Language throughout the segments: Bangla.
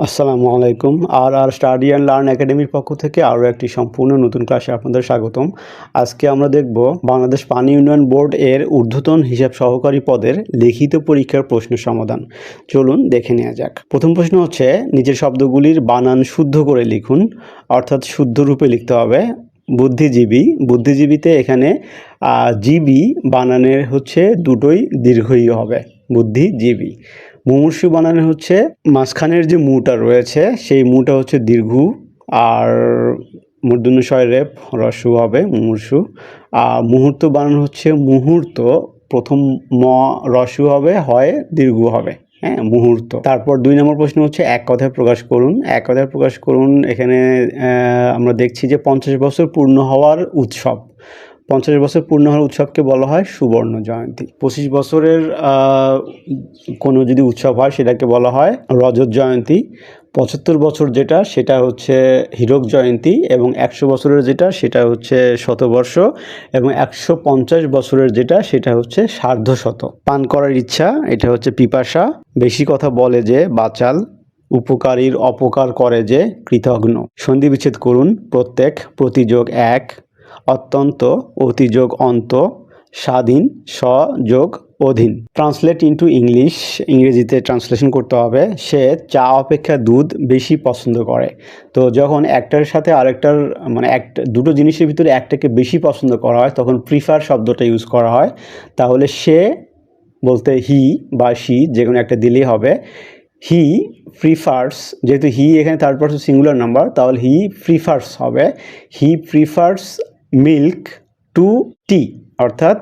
আসসালামু আলাইকুম। আর স্টাডি অ্যান্ড লার্ন একাডেমির পক্ষ থেকে আরও একটি সম্পূর্ণ নতুন ক্লাসে আপনাদের স্বাগতম। আজকে আমরা দেখব বাংলাদেশ পানি উন্নয়ন বোর্ড এর ঊর্ধ্বতন হিসাব সহকারী পদের লিখিত পরীক্ষার প্রশ্ন সমাধান। চলুন দেখে নেওয়া যাক। প্রথম প্রশ্ন হচ্ছে, নিচের শব্দগুলির বানান শুদ্ধ করে লিখুন, অর্থাৎ শুদ্ধ রূপে লিখতে হবে। বুদ্ধিজীবীতে এখানে জীবী বানানের হচ্ছে দুটোই দীর্ঘই হবে, বুদ্ধিজীবী। মুমূর্ষু বানানে হচ্ছে মাঝখানের যে মুটা রয়েছে সেই মুটা হচ্ছে দীর্ঘ, আর মূর্ধন্য ষয় রেফ হ্রস্ব হবে মুমূর্ষু। আর মুহূর্ত বানানো হচ্ছে মুহূর্ত, প্রথম ম হ্রস্ব হবে, হয় দীর্ঘ হবে, হ্যাঁ, মুহূর্ত। তারপর 2 নম্বর প্রশ্ন হচ্ছে, এক কথায় প্রকাশ করুন। এক কথায় প্রকাশ করুন, এখানে আমরা দেখছি যে 50 বছর পূর্ণ হওয়ার উৎসব। 50 বছর পূর্ণ হওয়ার উৎসবকে বলা হয় সুবর্ণ জয়ন্তী। 25 বছরের কোনো যদি উৎসব হয় সেটাকে বলা হয় রজত জয়ন্তী। 75 বছর যেটা সেটা হচ্ছে হীরক জয়ন্তী, এবং 100 বছরের যেটা সেটা হচ্ছে শতবর্ষ, এবং 150 বছরের যেটা সেটা হচ্ছে সার্ধশত। পান করার ইচ্ছা, এটা হচ্ছে পিপাসা। বেশি কথা বলে যে বাচাল। উপকারীর অপকার করে যে কৃতঘ্ন। সন্ধি বিচ্ছেদ করুন। প্রত্যেক, প্রতিযোগ এক। অত্যন্ত, অতিযোগ অন্ত। স্বাধীন, স্বযোগ অধীন। ট্রান্সলেট ইনটু ইংলিশ, ইংরেজিতে ট্রান্সলেশন করতে হবে। সে চা অপেক্ষা দুধ বেশি পছন্দ করে। তো যখন একটার সাথে আরেকটার মানে দুটো জিনিসের ভিতরে একটাকে বেশি পছন্দ করা হয় তখন প্রিফার শব্দটা ইউজ করা হয়। তাহলে সে বলতে হি বা শি যে কোনো একটা দিলেই হবে। হি প্রিফার্স, যেহেতু হি এখানে থার্ড পারসন সিঙ্গুলার নাম্বার, তাহলে হি প্রিফার্স হবে হি প্রিফার্স মিল্ক টু টি, অর্থাৎ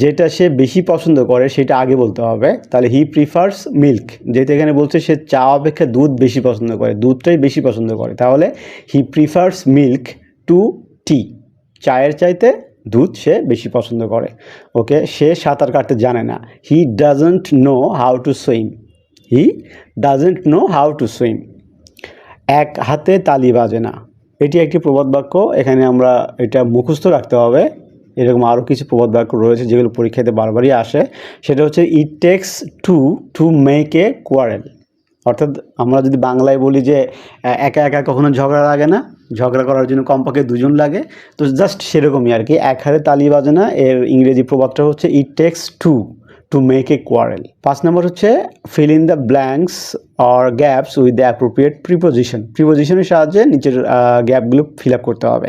যেটা সে বেশি পছন্দ করে সেটা আগে বলতে হবে। তাহলে হি প্রিফার্স মিল্ক, যেহেতু এখানে বলছে সে চা অপেক্ষা দুধ বেশি পছন্দ করে, দুধটাই বেশি পছন্দ করে, তাহলে হি প্রিফার্স মিল্ক টু টি, চায়ের চাইতে দুধ সে বেশি পছন্দ করে। ওকে। সে সাঁতার কাটতে জানে না। He doesn't know how to swim. He doesn't know how to swim. এক হাতে তালি বাজে না, এটি একটি প্রবাদ বাক্য। এখানে আমরা এটা মুখস্থ রাখতে হবে। এরকম আরও কিছু প্রবাদ বাক্য রয়েছে যেগুলো পরীক্ষাতে বারবারই আসে। সেটা হচ্ছে it takes two to make a quarrel, অর্থাৎ আমরা যদি বাংলায় বলি যে একা একা কখনো ঝগড়া লাগে না, ঝগড়া করার জন্য কমপক্ষে দুজন লাগে। তো জাস্ট সেরকমই আর কি, এক হাতে তালি বাজে না এর ইংরেজি প্রবাদটা হচ্ছে it takes two to make a quarrel. 5 number হচ্ছে fill in the blanks or gaps with the appropriate preposition. প্রিপোজিশনের সাহায্যে নিচের গ্যাপগুলো ফিল আপ করতে হবে।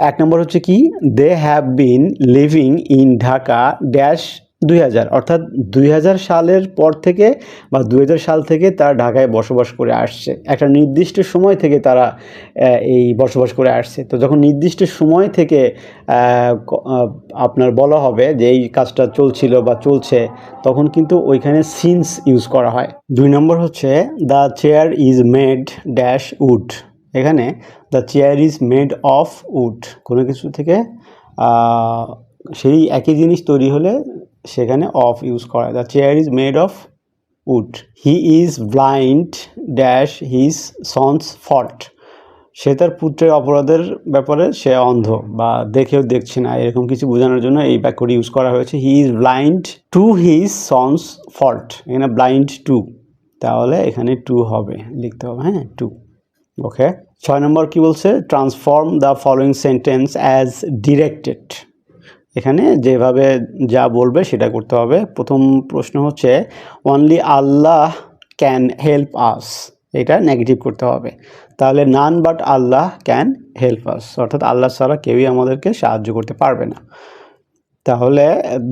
1 নম্বর হচ্ছে কি, they have been living in Dhaka dash 2000, অর্থাৎ 2000 সালের পর থেকে বা 2000 সাল থেকে তারা ঢাকায় বসবাস করে আসছে। একটা নির্দিষ্ট সময় থেকে তারা এই বসবাস করে আসছে। তো যখন নির্দিষ্ট সময় থেকে আপনার বলা হবে যে এই কাজটা চলছিল বা চলছে, তখন কিন্তু ওইখানে সিন্স ইউজ করা হয়। 2 নম্বর হচ্ছে the chair is made dash wood. এখানে the chair is made of wood, কোনো কিছু থেকে সেই একই জিনিস তৈরি হলে সেখানে অফ ইউজ করা। The chair is made of wood. He is blind dash his son's fault. সে তার পুত্রের অপরাধের ব্যাপারে সে অন্ধ বা দেখেও দেখছে না, এরকম কিছু বোঝানোর জন্য এই বাক্যটি ইউজ করা হয়েছে। হি is blind to his son's fault, এখানে ব্লাইন্ড টু, তাহলে এখানে টু হবে, লিখতে হবে, হ্যাঁ, টু। ওকে। 6 নম্বর কি বলছে, transform the following sentence as directed. এখানে যেভাবে যা বলবে সেটা করতে হবে। প্রথম প্রশ্ন হচ্ছে only Allah can help us, এটা নেগেটিভ করতে হবে। তাহলে none but Allah can help us, অর্থাৎ আল্লাহ ছাড়া কেউই আমাদেরকে সাহায্য করতে পারবে না। তাহলে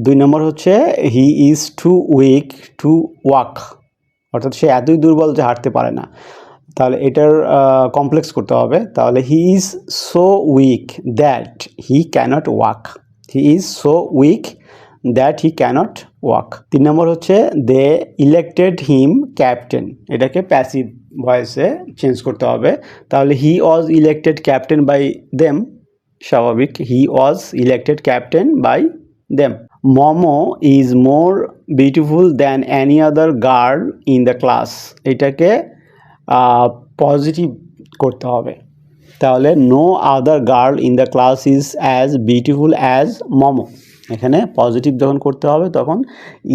2 নম্বর হচ্ছে he is too weak to walk, অর্থাৎ সে এতই দুর্বল যে হাঁটতে পারে না। তাহলে এটার কমপ্লেক্স করতে হবে। তাহলে he is so weak that he cannot walk. He is so weak that he cannot walk. 3 number হচ্ছে দে ইলেক্টেড হিম ক্যাপ্টেন, এটাকে প্যাসিভ ভয়েসে চেঞ্জ করতে হবে। তাহলে he was elected captain by them, স্বাভাবিক, he was elected captain by them. Momo is more beautiful than any other girl in the class, এটাকে পজিটিভ করতে হবে। তাহলে no other girl in the class is as beautiful as Momo, এখানে পজিটিভ যখন করতে হবে তখন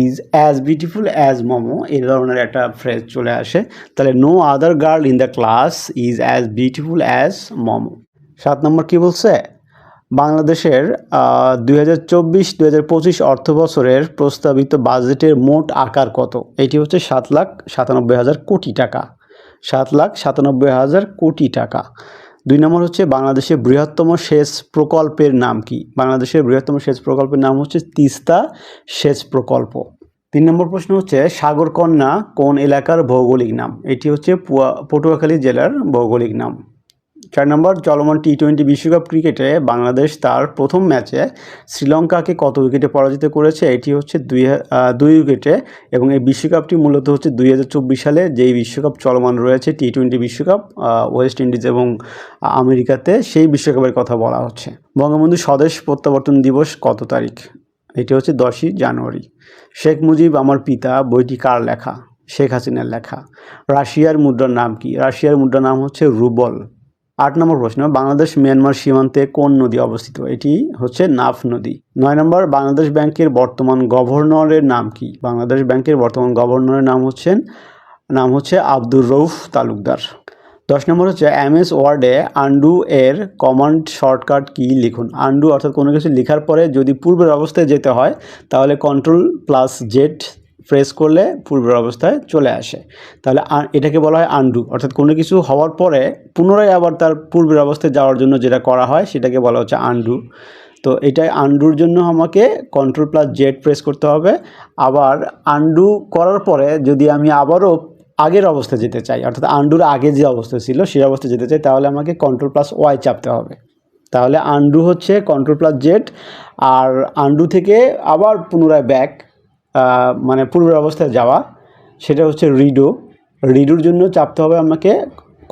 is as beautiful as Momo এই ধরনের একটা ফ্রেজ চলে আসে। তাহলে no other girl in the class is as beautiful as Momo. 7 নম্বর কি বলছে, বাংলাদেশের 2024-2025 অর্থ বছরের প্রস্তাবিত বাজেটের মোট আকার কত? এটি হচ্ছে 7,97,000 কোটি টাকা, 7,97,000 কোটি টাকা। 2 নম্বর হচ্ছে বাংলাদেশের বৃহত্তম সেচ প্রকল্পের নাম কি? বাংলাদেশের বৃহত্তম সেচ প্রকল্পের নাম হচ্ছে তিস্তা সেচ প্রকল্প। 3 নম্বর প্রশ্ন হচ্ছে সাগরকন্যা কোন এলাকার ভৌগোলিক নাম? এটি হচ্ছে পটুয়াখালী জেলার ভৌগোলিক নাম। 4 নম্বর চলমান টি-20 বিশ্বকাপ ক্রিকেটে বাংলাদেশ তার প্রথম ম্যাচে শ্রীলঙ্কাকে কত উইকেটে পরাজিত করেছে? এটি হচ্ছে 2 উইকেটে, এবং এই বিশ্বকাপটি মূলত হচ্ছে 2024 সালে যেই বিশ্বকাপ চলমান রয়েছে টি-20 বিশ্বকাপ ওয়েস্ট ইন্ডিজ এবং আমেরিকাতে, সেই বিশ্বকাপের কথা বলা হচ্ছে। বঙ্গবন্ধু স্বদেশ প্রত্যাবর্তন দিবস কত তারিখ? এটি হচ্ছে 10ই জানুয়ারি। শেখ মুজিব আমার পিতা বইটি কার লেখা? শেখ হাসিনার লেখা। রাশিয়ার মুদ্রার নাম কি? রাশিয়ার মুদ্রার নাম হচ্ছে রুবল। 8 নম্বর প্রশ্ন বাংলাদেশ মিয়ানমার সীমান্তে কোন নদী অবস্থিত? এটি হচ্ছে নাফ নদী। 9 নম্বর বাংলাদেশ ব্যাংকের বর্তমান গভর্নরের নাম কি? বাংলাদেশ ব্যাংকের বর্তমান গভর্নরের নাম হচ্ছে আব্দুর রউফ তালুকদার। 10 নম্বর হচ্ছে এমএস ওয়ার্ডে আন্ডু এর কমান্ড শর্টকাট কি লিখুন? আন্ডু অর্থাৎ কোনো কিছু লেখার পরে যদি পূর্বের অবস্থায় যেতে হয় তাহলে Ctrl+Z প্রেস করলে পূর্বের অবস্থায় চলে আসে, তাহলে এটাকে বলা হয় আন্ডু। অর্থাৎ কোনো কিছু হওয়ার পরে পুনরায় আবার তার পূর্বের অবস্থায় যাওয়ার জন্য যেটা করা হয় সেটাকে বলা হচ্ছে আন্ডু। তো এটাই আন্ডুর জন্য আমাকে Ctrl+Z প্রেস করতে হবে। আবার আন্ডু করার পরে যদি আমি আবারও আগের অবস্থায় যেতে চাই, অর্থাৎ আন্ডুর আগে যে অবস্থা ছিল সেই অবস্থায় যেতে চাই, তাহলে আমাকে Ctrl+Y চাপতে হবে। তাহলে আন্ডু হচ্ছে Ctrl+Z, আর আন্ডু থেকে আবার পুনরায় ব্যাক মানে পূর্বের অবস্থায় যাওয়া, সেটা হচ্ছে রিডোর জন্য চাপতে হবে আমাকে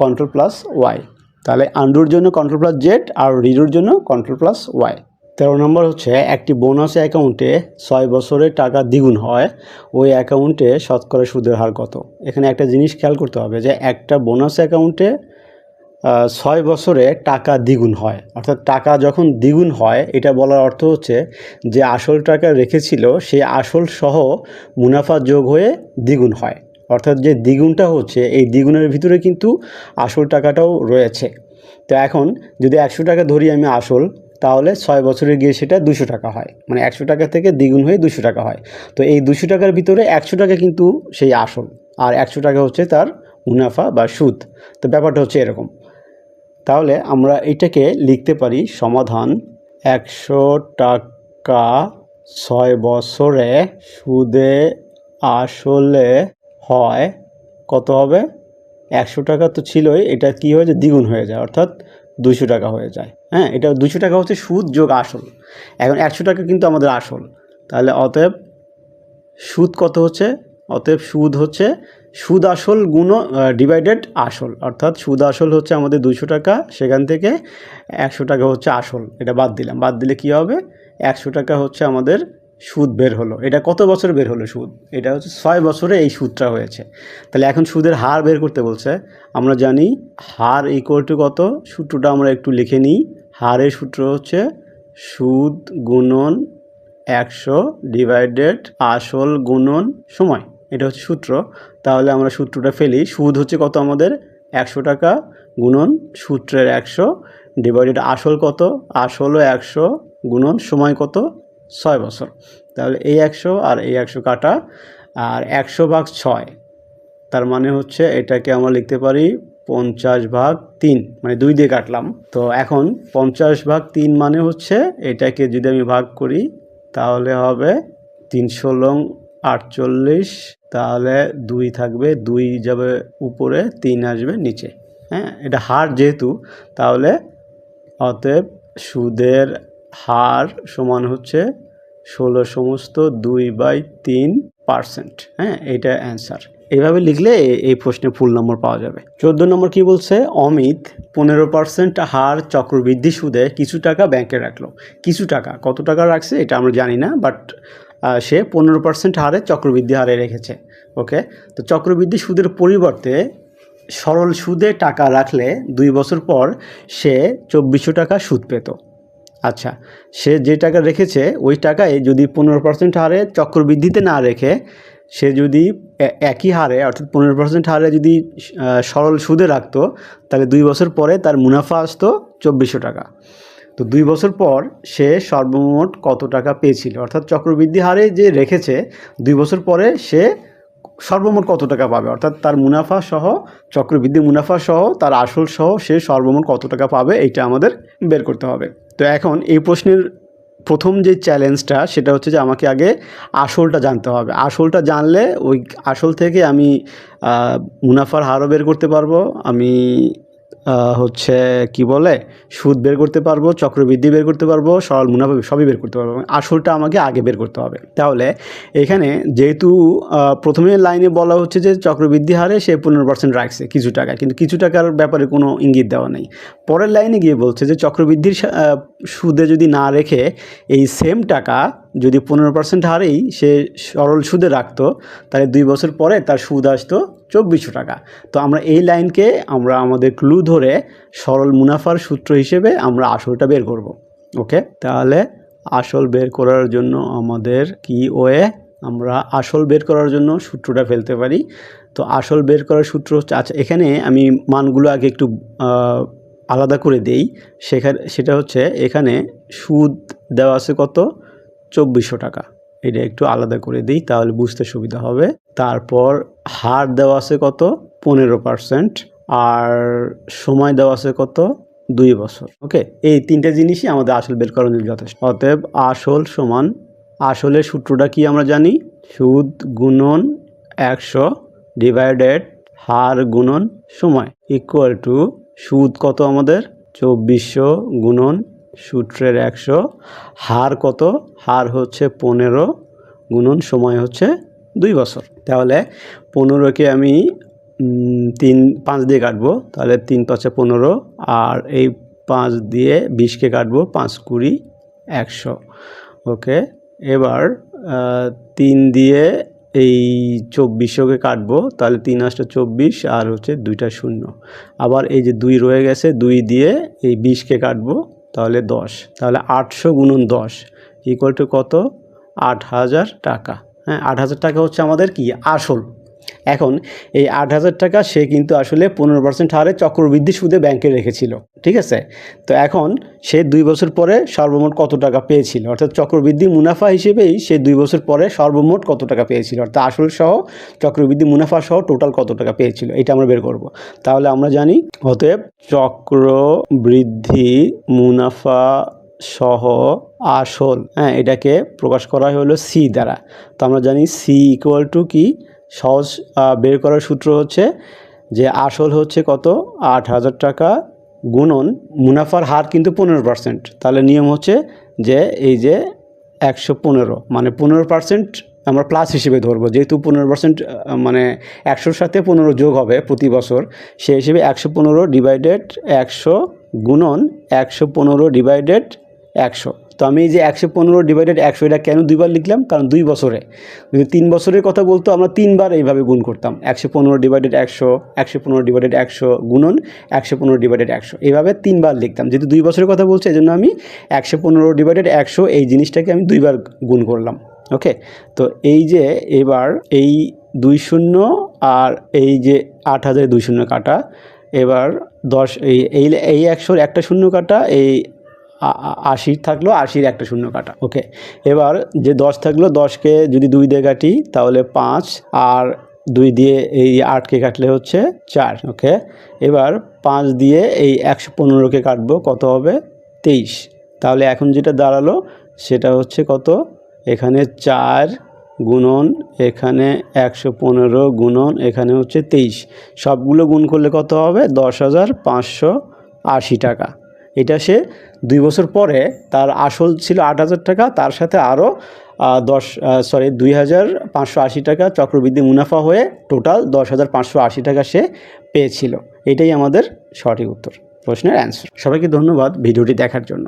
Ctrl+Y। তাহলে আন্ডুর জন্য Ctrl+Z আর রিডোর জন্য Ctrl+Y। 13 নম্বর হচ্ছে একটি বোনাস অ্যাকাউন্টে 6 বছরে টাকা দ্বিগুণ হয়, ওই অ্যাকাউন্টে শতকরা সুদের হার কত? এখানে একটা জিনিস খেয়াল করতে হবে যে একটা বোনাস অ্যাকাউন্টে 6 বছরে টাকা দ্বিগুণ হয়, অর্থাৎ টাকা যখন দ্বিগুণ হয় এটা বলার অর্থ হচ্ছে যে আসল টাকা রেখেছিল সেই আসল সহ মুনাফা যোগ হয়ে দ্বিগুণ হয়। অর্থাৎ যে দ্বিগুণটা হচ্ছে এই দ্বিগুণের ভিতরে কিন্তু আসল টাকাটাও রয়েছে। তো এখন যদি 100 টাকা ধরি আমি আসল, তাহলে 6 বছরে গিয়ে সেটা 200 টাকা হয়, মানে 100 টাকা থেকে দ্বিগুণ হয়ে 200 টাকা হয়। তো এই 200 টাকার ভিতরে 100 টাকা কিন্তু সেই আসল, আর 100 টাকা হচ্ছে তার মুনাফা বা সুদ। তো ব্যাপারটা হচ্ছে এরকম। তাহলে আমরা এটাকে লিখতে পারি সমাধান 100 টাকা 6 বছরে সুদে আসলে হয় কত হবে? 100 টাকা তো ছিলই, এটা কি হয়ে যায় দ্বিগুণ হয়ে যায়, অর্থাৎ 200 টাকা হয়ে যায়। হ্যাঁ, এটা 200 টাকা হচ্ছে সুদ যোগ আসল। এখন 100 টাকা কিন্তু আমাদের আসল, তাহলে অতএব সুদ কত হচ্ছে? অতএব সুদ হচ্ছে সুদ আসল গুণ ডিভাইডেড আসল, অর্থাৎ সুদ আসল হচ্ছে আমাদের 200 টাকা, সেখান থেকে 100 টাকা হচ্ছে আসল, এটা বাদ দিলাম। বাদ দিলে কি হবে? 100 টাকা হচ্ছে আমাদের সুদ বের হলো। এটা কত বছর বের হলো সুদ? এটা হচ্ছে 6 বছরে এই সুদটা হয়েছে। তাহলে এখন সুদের হার বের করতে বলছে। আমরা জানি হার ইকুয়াল টু কত, সূত্রটা আমরা একটু লিখে নিই। হারের সূত্র হচ্ছে সুদ গুণন 100 ডিভাইডেড আসল গুণন সময়, এটা হচ্ছে সূত্র। তাহলে আমরা সূত্রটা ফেলি। সুদ হচ্ছে কত আমাদের? 100 টাকা গুণন সূত্রের 100 ডিভাইডেড আসল কত? আসলও 100 গুণন সময় কত? 6 বছর। তাহলে এই 100 আর এই 100 কাটা, আর 100/6, তার মানে হচ্ছে এটাকে আমরা লিখতে পারি 50/3, মানে 2 দিয়ে কাটলাম। তো এখন 50/3 মানে হচ্ছে এটাকে যদি আমি ভাগ করি তাহলে হবে 3×48, তাহলে 2 থাকবে, 2 যাবে উপরে, 3 আসবে নিচে। হ্যাঁ, এটা হার যেহেতু, তাহলে অতএব সুদের হার সমান হচ্ছে 16/2/3%। হ্যাঁ, এটা অ্যান্সার। এইভাবে লিখলে এই প্রশ্নে ফুল নম্বর পাওয়া যাবে। 14 নম্বর কি বলছে? অমিত 15% হার চক্রবৃদ্ধি সুদে কিছু টাকা ব্যাংকে রাখলো। কিছু টাকা, কত টাকা রাখছে এটা আমরা জানি না, বাট সে 15% হারে চক্রবৃদ্ধি হারে রেখেছে। ওকে, তো চক্রবৃদ্ধি সুদের পরিবর্তে সরল সুদে টাকা রাখলে 2 বছর পর সে 2400 টাকা সুদ পেত। আচ্ছা, সে যে টাকা রেখেছে ওই টাকায় যদি 15% হারে চক্রবৃদ্ধিতে না রেখে সে যদি একই হারে অর্থাৎ 15% হারে যদি সরল সুদে রাখতো, তাহলে 2 বছর পরে তার মুনাফা আসতো 2400 টাকা। তো 2 বছর পর সে সর্বমোট কত টাকা পেয়েছিল, অর্থাৎ চক্রবৃদ্ধি হারে যে রেখেছে 2 বছর পরে সে সর্বমোট কত টাকা পাবে, অর্থাৎ তার মুনাফা সহ, চক্রবৃদ্ধি মুনাফা সহ, তার আসল সহ সে সর্বমোট কত টাকা পাবে, এইটা আমাদের বের করতে হবে। তো এখন এই প্রশ্নের প্রথম যে চ্যালেঞ্জটা সেটা হচ্ছে যে আমাকে আগে আসলটা জানতে হবে। আসলটা জানলে ওই আসল থেকে আমি মুনাফার হারও বের করতে পারবো, আমি হচ্ছে কি বলে সুদ বের করতে পারবো, চক্রবৃদ্ধি বের করতে পারবো, সরল মুনাফা সবই বের করতে পারবো। আসলটা আমাকে আগে বের করতে হবে। তাহলে এখানে যেহেতু প্রথমে লাইনে বলা হচ্ছে যে চক্রবৃদ্ধি হারে সে 15% রাখছে কিছু টাকা, কিন্তু কিছু টাকার ব্যাপারে কোনো ইঙ্গিত দেওয়া নেই। পরের লাইনে গিয়ে বলছে যে চক্রবৃদ্ধির সুদে যদি না রেখে এই সেম টাকা যদি 15% হারেই সে সরল সুদে রাখতো, তাহলে 2 বছর পরে তার সুদ আসতো 2400 টাকা। তো আমরা এই লাইনকে আমরা আমাদের ক্লু ধরে সরল মুনাফার সূত্র হিসেবে আমরা আসলটা বের করব। ওকে, তাহলে আসল বের করার জন্য আমাদের কি ওয়ে, আমরা আসল বের করার জন্য সূত্রটা ফেলতে পারি। তো আসল বের করার সূত্র হচ্ছে, আচ্ছা এখানে আমি মানগুলো আগে একটু আলাদা করে দেই। সেটা হচ্ছে এখানে সুদ দেওয়া আছে কত, 2400 টাকা, এটা একটু আলাদা করে দিই তাহলে বুঝতে সুবিধা হবে। তারপর হার দেওয়া আছে কত, 15%, আর সময় দেওয়া আছে কত, 2 বছর। ওকে, এই তিনটে জিনিসই আমাদের আসল বের করার জন্য যথেষ্ট। অতএব আসল সমান, আসলের সূত্রটা কি আমরা জানি, সুদ গুণন 100 ডিভাইডেড হার গুণন সময় ইকুয়াল টু সুদ কত আমাদের 2400 গুণন সূত্রের 100, হার কত, হার হচ্ছে 15 গুণন সময় হচ্ছে 2 বছর। তাহলে 15কে আমি 5 দিয়ে কাটবো, তাহলে 3 5 15, আর এই 5 দিয়ে 20কে কাটবো, 5 20 100। ওকে, এবার 3 দিয়ে এই 2400কে কাটবো, তাহলে 3 8 24 আর হচ্ছে 2টা 0। আবার এই যে 2 রয়ে গেছে, 2 দিয়ে এই 20কে কাটবো, তাহলে 10। তাহলে 800 গুণন 10 ইকুয়াল টু কত, 8000 টাকা। হ্যাঁ, 8000 টাকা হচ্ছে আমাদের কি আসল। এখন এই 8000 টাকা সে কিন্তু আসলে 15% হারে চক্রবৃদ্ধি সুদে ব্যাংকে রেখেছিল, ঠিক আছে। তো এখন সে 2 বছর পরে সর্বমোট কত টাকা পেয়েছিল, অর্থাৎ চক্রবৃদ্ধি মুনাফা হিসেবেই সে 2 বছর পরে সর্বমোট কত টাকা পেয়েছিল, অর্থাৎ আসল সহ চক্রবৃদ্ধি মুনাফা সহ টোটাল কত টাকা পেয়েছিল, এটা আমরা বের করব। তাহলে আমরা জানি অতএব চক্রবৃদ্ধি মুনাফা সহ আসল, হ্যাঁ এটাকে প্রকাশ করা হলো সি দ্বারা। তো আমরা জানি সি ইকুয়াল টু কি, সহজ বের করার সূত্র হচ্ছে যে আসল হচ্ছে কত, 8000 টাকা গুণন মুনাফার হার কিন্তু 15%, তাহলে নিয়ম হচ্ছে যে এই যে 115, মানে 15% আমরা প্লাস হিসেবে ধরবো, যেহেতু 15% মানে 100-র সাথে 15 যোগ হবে প্রতি বছর, সেই হিসেবে 115 ডিভাইডেড 100 গুণন 115 ডিভাইডেড 100। তো আমি এই যে 115 ডিভাইডেড 100 এটা কেন 2বার লিখলাম, কারণ 2 বছরে, যদি 3 বছরের কথা বলতো আমরা 3বার এইভাবে গুণ করতাম, 115 ডিভাইডেড 100, 115 ডিভাইডেড 100 গুণন 115 ডিভাইডেড 100, এইভাবে 3বার লিখতাম। যেহেতু 2 বছরের কথা বলছে, এই জন্য আমি 115 ডিভাইডেড 100 এই জিনিসটাকে আমি 2বার গুণ করলাম। ওকে, তো এই যে এবার এই 20 আর এই যে 8000 20 কাটা, এবার 10 এই 100-র একটা শূন্য কাটা, এই 80 থাকলো, 80-র একটা শূন্য কাটা। ওকে, এবার যে 10 থাকলো, 10কে যদি 2 দিয়ে কাটি তাহলে 5, আর 2 দিয়ে এই 8কে কাটলে হচ্ছে 4। ওকে, এবার 5 দিয়ে এই 115কে কাটবো, কত হবে 23। তাহলে এখন যেটা দাঁড়ালো সেটা হচ্ছে কত, এখানে 4 গুণন এখানে 115 গুণন এখানে হচ্ছে 23, সবগুলো গুণ করলে কত হবে, 10,580 টাকা। এটা সে 2 বছর পরে তার আসল ছিল 8000 টাকা, তার সাথে আরও 2580 টাকা চক্রবৃদ্ধি মুনাফা হয়ে টোটাল 10,580 টাকা সে পেয়েছিল। এটাই আমাদের সঠিক উত্তর, প্রশ্নের অ্যান্সার। সবাইকে ধন্যবাদ ভিডিওটি দেখার জন্য।